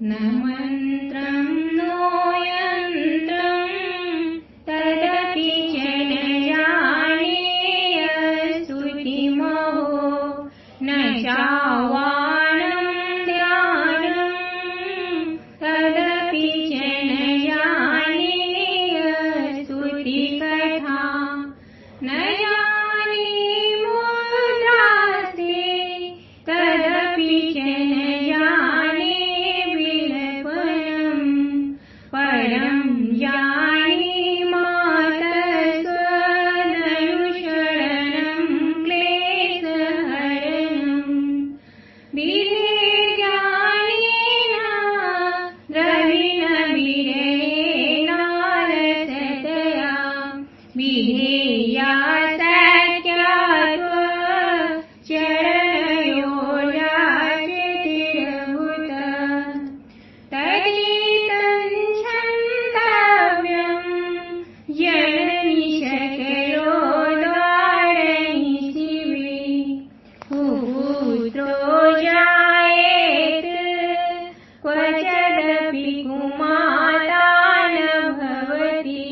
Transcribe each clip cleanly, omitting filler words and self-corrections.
न मन्त्रं नो यन्त्रं तदपि च न जानेय स्तुतिमहो न चावाणं ध्यानं तदपि च न जानेय स्तुतिकथा न जानीमो दासे तदपि च न जाने विलपनं परं जानीमात स्वदनुशरणं क्लेशहरणं विधेयानेन द्रविणविधेनारसतया विधेया चरणयोजाचितिरभूत तदितं छन्दव्यं जननि शकलो द्वारणि शिवे पुत्रो जायेत क्वचिदपि कुमाता न भवति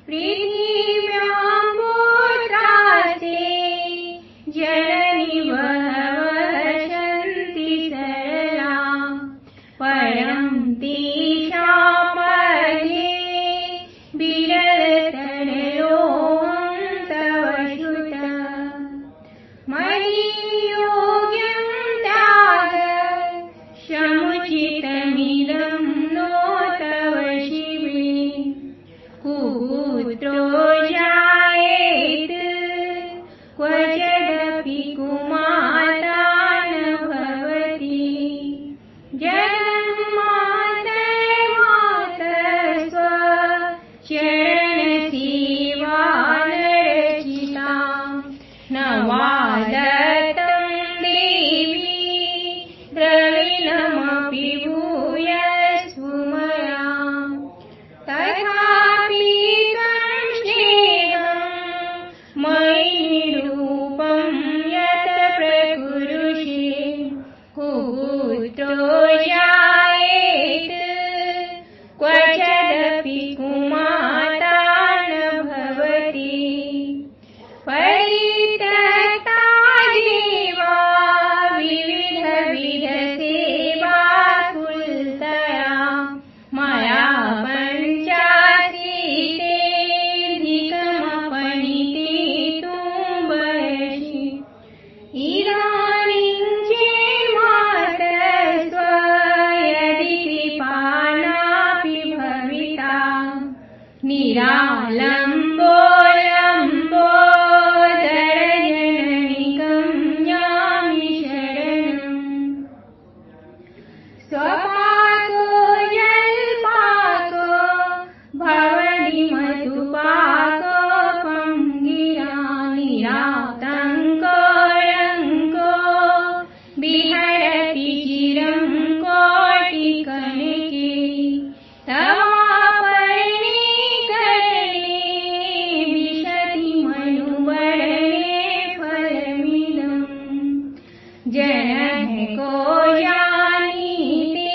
पृथिव्यां पुत्रास्ते जननि बहवः सन्ति सरला परं तेषामपदे विरलतरलोहं तव श्रुत मयियोग्यं त्याग समुचितमिदं नो तव शिवे कुपुत्रो जायेत क्वचिदपि कुमाता न भवति जन्मान्तरमात स्वचरणसेवानरचिता न वा दत्तं देवी द्रविणमपि भूयस्व मया तथापि त्वं स्नेहं मयि निरूपं यत् प्रकुरुषे कुपुत्रो जायेत क्वचिदपि कुमाता न भवति परित्यक्ता जीवा विविधविधसेवाकुलतया मया पञ्चाशीतेऽधिकमपणितेतुं वयसि इदानीं चेन्मात यदि कृपाणापि भविता निरालम्बोऽलम्बोदरजननिकं यामि शरणम् स्वपाको जल्पाको भवनिमधुपाकोपं गिरा निरातङ्को विहरति चिरं कोटिकनके तवापर्णिकरणे विशति मनुवर्णे फलमिदम् जनः को जानीते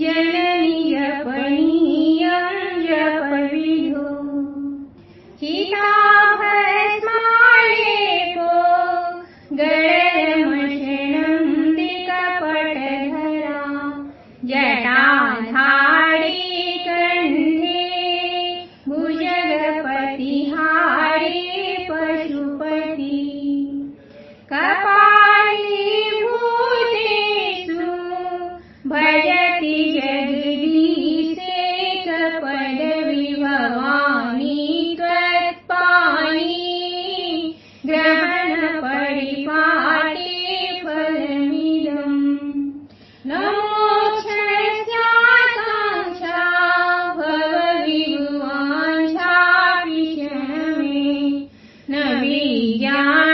जननि जपनीयं जपविधो चिताभस्मालेपो गरलमशनं दिक्पटधरा जटाधारी कण्ठे भुजगपतिहारी पशुपति कपाली भूतेषु भजति जगदीशेकपदविभवानि त्वत्पाणि ग्रहणपरिपाटे फलमिदम् न मोक्षस्याकाङ्क्षा भवविभुवाञ्छापि क्षणमे न विज्ञान